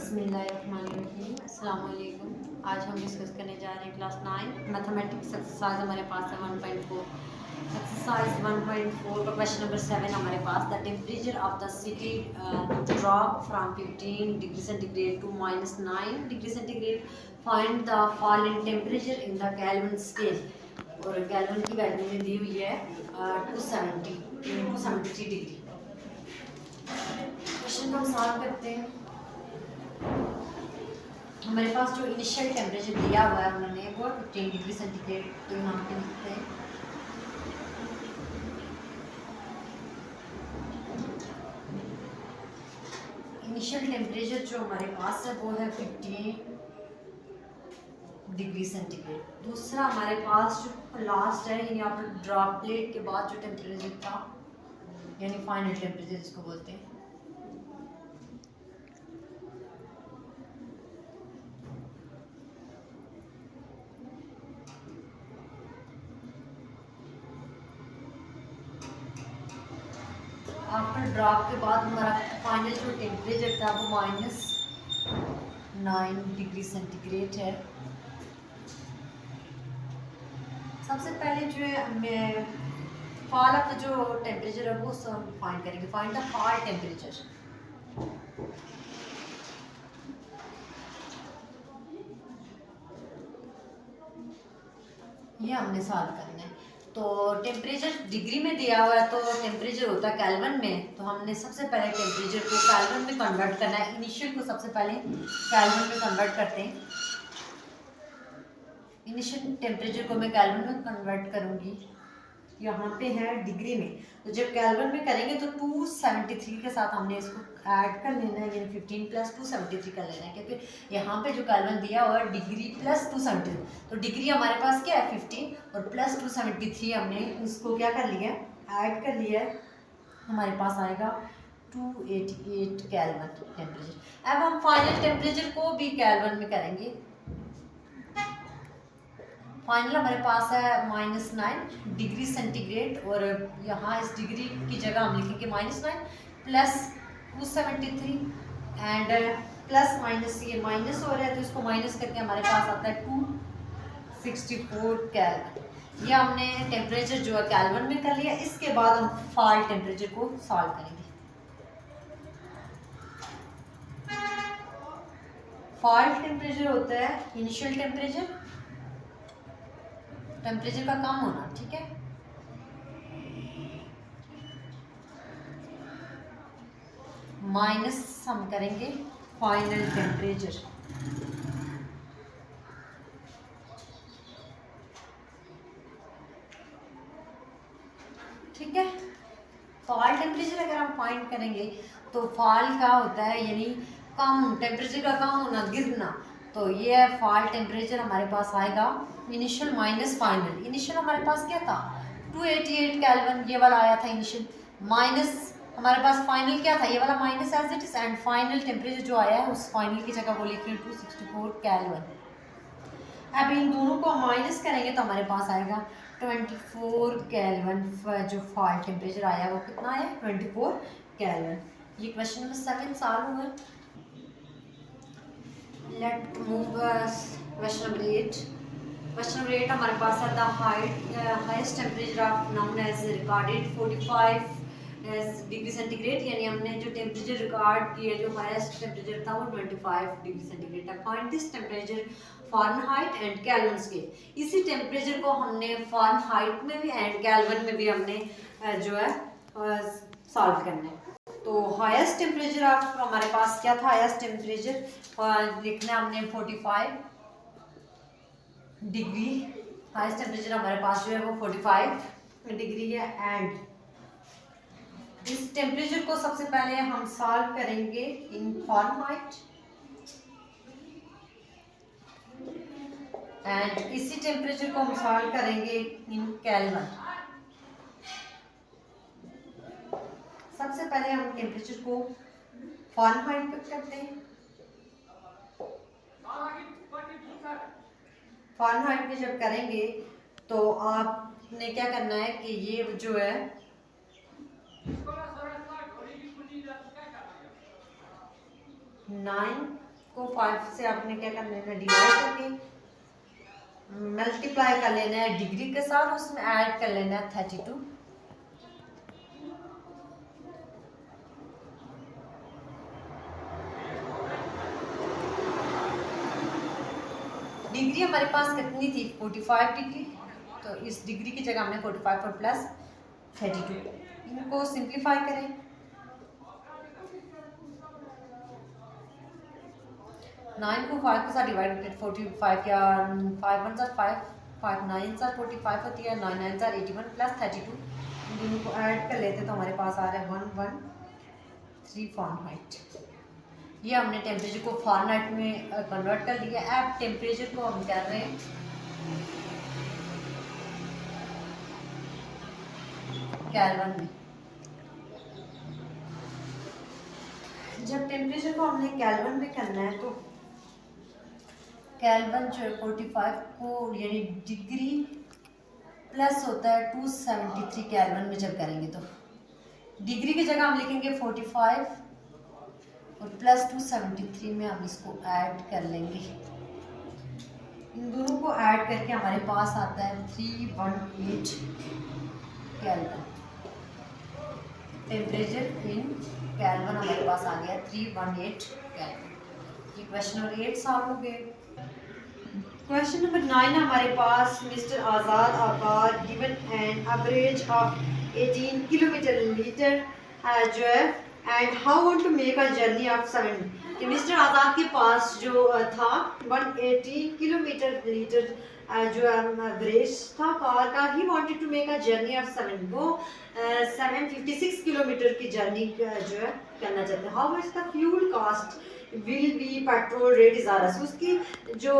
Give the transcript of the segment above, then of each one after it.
बिस्मिल्लाहिर्रहमानिर्रहीम। अस्सलाम वालेकुम। आज हम डिस्कस करने जा रहे हैं क्लास 9 मैथमेटिक्स एक्सरसाइज। हमारे पास है 1.4 एक्सरसाइज 1.4 का क्वेश्चन नंबर 7 हमारे पास। The temperature of the city drop from 15 degree centigrade to -9 degree centigrade. Find the fall in temperature in the Kelvin scale. और केल्विन की वैल्यू में दी हुई है 273 डिग्री। क्वेश्चन को हम सॉल्व करते हैं। हमारे पास जो इनिशियल टेम्परेचर दिया हुआ है उन्होंने वो 15 डिग्री सेंटीग्रेड, तो यहाँ पे लिखते हैं इनिशियल टेम्परेचर जो हमारे पास है वो है 15 डिग्री सेंटीग्रेड। दूसरा हमारे पास जो लास्ट है यानी आप ड्रॉप प्लेट के बाद जो टेम्परेचर था यानी फाइनल टेम्परेचर जिसको बोलते हैं, आफ्टर ड्रॉप के बाद हमारा फाइनल जो टेम्परेचर था वो -9 डिग्री सेंटीग्रेड है। सबसे पहले जो है मैं फॉल ऑफ जो टेम्परेचर है वो फाइंड करेंगे। Find the fall temperature. ये हमने सॉल्व करना है। तो टेम्परेचर डिग्री में दिया हुआ है तो टेम्परेचर होता है केल्विन में, तो हमने सबसे पहले टेम्परेचर को केल्विन में कन्वर्ट करना है। इनिशियल को सबसे पहले केल्विन में कन्वर्ट करते हैं। इनिशियल टेम्परेचर को मैं केल्विन में कन्वर्ट करूँगी, यहाँ पे है डिग्री में, तो जब केल्विन में करेंगे तो 273 के साथ हमने इसको ऐड कर लेना है, यानी 15 + 273 कर लेना है, क्योंकि यहाँ पे जो केल्विन दिया हुआ है डिग्री + 273, तो डिग्री हमारे पास क्या है 15 और प्लस 273 हमने इसको क्या कर लिया ऐड कर लिया है, हमारे पास आएगा 288 केल्विन टेम्परेचर। अब हम फाइनल टेम्परेचर को भी केल्विन में करेंगे। फाइनल हमारे पास है -9 डिग्री सेंटीग्रेड, और यहाँ इस डिग्री की जगह हम लिखेंगे -9 + 273 एंड प्लस माइनस, ये माइनस हो रहा है तो इसको माइनस करके हमारे पास आता है 264 केल्विन। ये हमने टेम्परेचर जो है केल्विन में कर लिया। इसके बाद हम फॉल टेम्परेचर को सॉल्व करेंगे। फॉल टेम्परेचर होता है इनिशियल टेम्परेचर का कम होना, ठीक है। माइनस हम करेंगे फाइनल टेम्परेचर, ठीक है। फॉल टेम्परेचर अगर हम फाइंड करेंगे तो फॉल का होता है यानी कम, टेम्परेचर का कम होना, गिरना। तो ये है फॉल टेम्परेचर हमारे पास आएगा इनिशियल माइनस फाइनल। इनिशियल हमारे पास क्या था 288 केल्विन, ये वाला आया था इनिशियल, माइनस हमारे पास फाइनल क्या था ये वाला minus as it is, and final temperature जो आया है उस फाइनल की जगह वो लिख रहे हैं 264 केल्विन। अब इन दोनों को माइनस करेंगे तो हमारे पास आएगा 24 केल्विन। जो फॉल टेम्परेचर आया वो कितना आया 24 केल्विन। ये क्वेश्चन नंबर 7 सॉल्व हुआ। Let move question number 8। Question number 8 हमारे पास है the highest temperature of known as recorded 45 degree centigrade, यानी हमने जो टेम्परेचर रिकॉर्ड किया जो हाईएस्ट टेम्परेचर था वो 25 डिग्री सेंटीग्रेड था। Find this temperature Fahrenheit and kelvin scale. इसी टेम्परेचर को हमने फ़ारेनहाइट में भी एंड केल्विन में भी हमने जो है सॉल्व करना है। तो हाईएस्ट टेम्परेचर ऑफ हमारे पास क्या था, हाईएस्ट टेम्परेचर लिखना हमने 45 डिग्री। हाईएस्ट टेम्परेचर हमारे पास जो है वो 45 डिग्री है, एंड इस टेम्परेचर को सबसे पहले हम सॉल्व करेंगे इन फ़ारेनहाइट, एंड इसी टेम्परेचर को हम सॉल्व करेंगे इन केल्विन। सबसे पहले हम टेम्परेचर को फ़ारेनहाइट पे करते हैं। फ़ारेनहाइट में जब करेंगे तो आपने क्या करना है कि ये जो है 9 को 5 से आपने क्या करना है, डिवाइड करके मल्टीप्लाई कर लेना है डिग्री के साथ, उसमें ऐड कर लेना है 32। डिग्री हमारे पास कितनी थी, 45 डिग्री, तो इस डिग्री की जगह हमने 45 और प्लस 32, इनको सिंप्लीफाई करें। 9 को 5 के साथ डिवाइड करके 45 या 5 1 ज़ा 5, 5 9 ज़ा 45 होती है, 9 9 ज़ा 81 प्लस 32, इन दोनों को ऐड कर लेते तो हमारे पास आ रहा है 113 फ़ारेनहाइट। ये हमने टेम्परेचर को फ़ारेनहाइट में कन्वर्ट कर लिया। अब टेम्परेचर को हम कर रहे हैं केल्विन में। जब टेम्परेचर को हमने केल्विन में करना है तो केल्विन जो है 45 को यानी डिग्री प्लस होता है 273 केल्विन में जब करेंगे तो डिग्री की जगह हम लिखेंगे 45 और प्लस 273 में हम इसको ऐड कर लेंगे। इन दोनों को ऐड करके हमारे पास आता है 318 केल्विन। टेम्परेचर इन केल्विन हमारे पास आ गया 318 केल्विन। ये क्वेश्चन नंबर 8 सॉल्व हो गए। क्वेश्चन नंबर 9 हमारे पास मिस्टर आज़ाद आकार given an average of 18 kilometre litre जो है and how want to make a journey of 7, कि मिस्टर आज़ाद के पास जो था 180 किलोमीटर लीटर जो एवरेज था कार का, he wanted to make a journey of 7, वो 756 किलोमीटर की जर्नी जो है करना चाहते हैं। How much the fuel cost will be petrol rate is R S, उसकी जो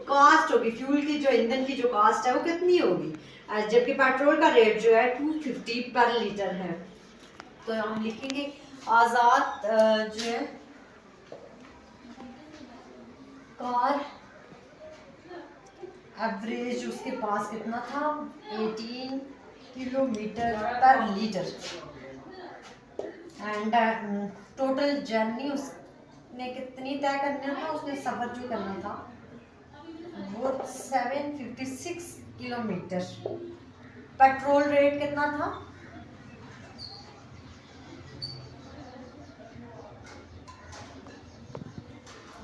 कास्ट होगी फ्यूल की, जो ईंधन की जो कास्ट है वो कितनी होगी, जबकि पेट्रोल का रेट जो है 250 पर लीटर है। तो हम लिखेंगे आज़ाद जो है कार एवरेज उसके पास कितना था 18 किलोमीटर पर लीटर एंड टोटल जर्नी उसने कितनी तय करना था, उसने सफ़र जो करना था वो 756 किलोमीटर। पेट्रोल रेट कितना था,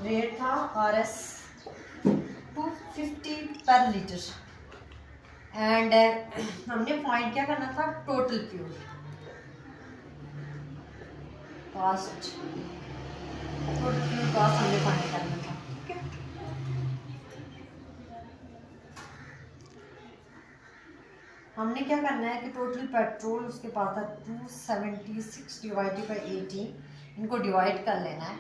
रेट था RS 250 पर लीटर एंड हमने फाइंड क्या करना था, total fuel cost, total fuel cost हमने फाइंड करना था। ठीक है, हमने क्या करना है कि टोटल पेट्रोल उसके पास था 276 डिवाइडेड बाई 18, इनको डिवाइड कर लेना है,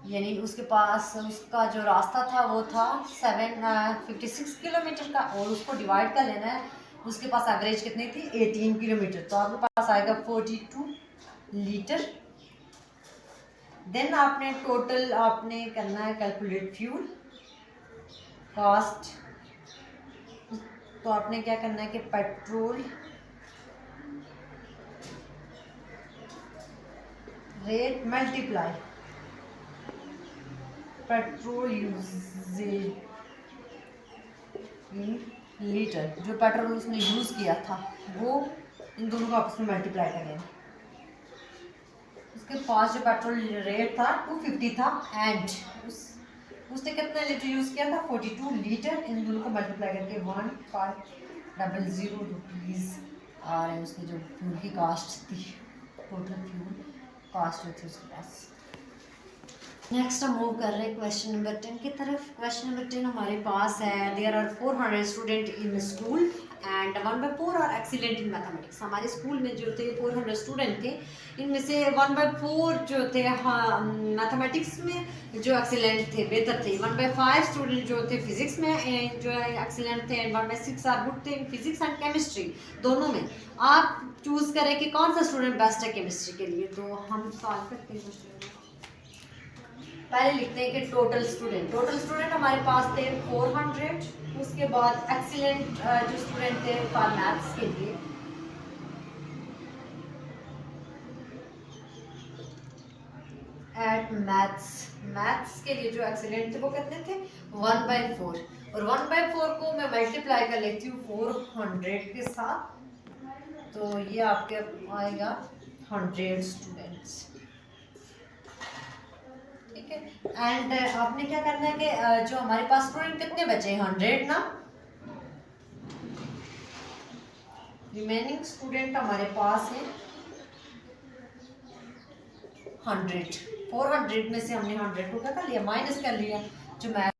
यानी उसके पास उसका जो रास्ता था वो था 756 किलोमीटर का और उसको डिवाइड कर लेना है, उसके पास एवरेज कितनी थी 18 किलोमीटर, तो आपके पास आएगा 42 लीटर। देन आपने टोटल आपने करना है कैलकुलेट फ्यूल कॉस्ट, तो आपने क्या करना है कि petrol rate multiply petrol usage in litre, जो पेट्रोल उसने यूज़ किया था वो इन दोनों को आपस में मल्टीप्लाई करें। उसके पास जो पेट्रोल रेट था 250 था एंड उसने कितना लीटर यूज़ किया था 42 लीटर, इन दोनों को मल्टीप्लाई करके 1500 रुपीज़ आ रहे हैं उसकी जो फ्यूल की कास्ट थी, टोटल फ्यूल कास्ट जो थी उसके पास। नेक्स्ट हम मूव कर रहे हैं क्वेश्चन नंबर 10 की तरफ। क्वेश्चन नंबर 10 हमारे पास है there are 400 student in school and 1/4 are excellent in mathematics. हमारे स्कूल में जो थे 400 स्टूडेंट थे, इनमें से 1/4 जो थे मैथमेटिक्स में जो एक्सीलेंट थे, बेहतर थे। 1/5 स्टूडेंट जो थे फिजिक्स में जो है एक्सीलेंट थे, 1/6 आर गुड थे इन फिजिक्स एंड केमिस्ट्री दोनों में। आप चूज़ करें कि कौन सा स्टूडेंट बेस्ट है केमिस्ट्री के लिए। तो हम सॉल्व करते हैं क्वेश्चन। पहले लिखते हैं कि टोटल स्टूडेंट हमारे पास थे 400, उसके बाद एक्सीलेंट जो स्टूडेंट थे फॉर मैथ्स के लिए एट एट मैथ्स के लिए जो एक्सीलेंट थे वो कितने थे 1/4 और 1/4 को मैं मल्टीप्लाई कर लेती हूँ 400 के साथ तो ये आपके आएगा 100 स्टूडेंट्स। ठीक है एंड आपने क्या करना है कि जो हमारे पास स्टूडेंट कितने बचे हैं 100 ना रिमेनिंग स्टूडेंट हमारे पास है 100 400 में से हमने 100 को क्या कर लिया माइनस कर लिया जो मैं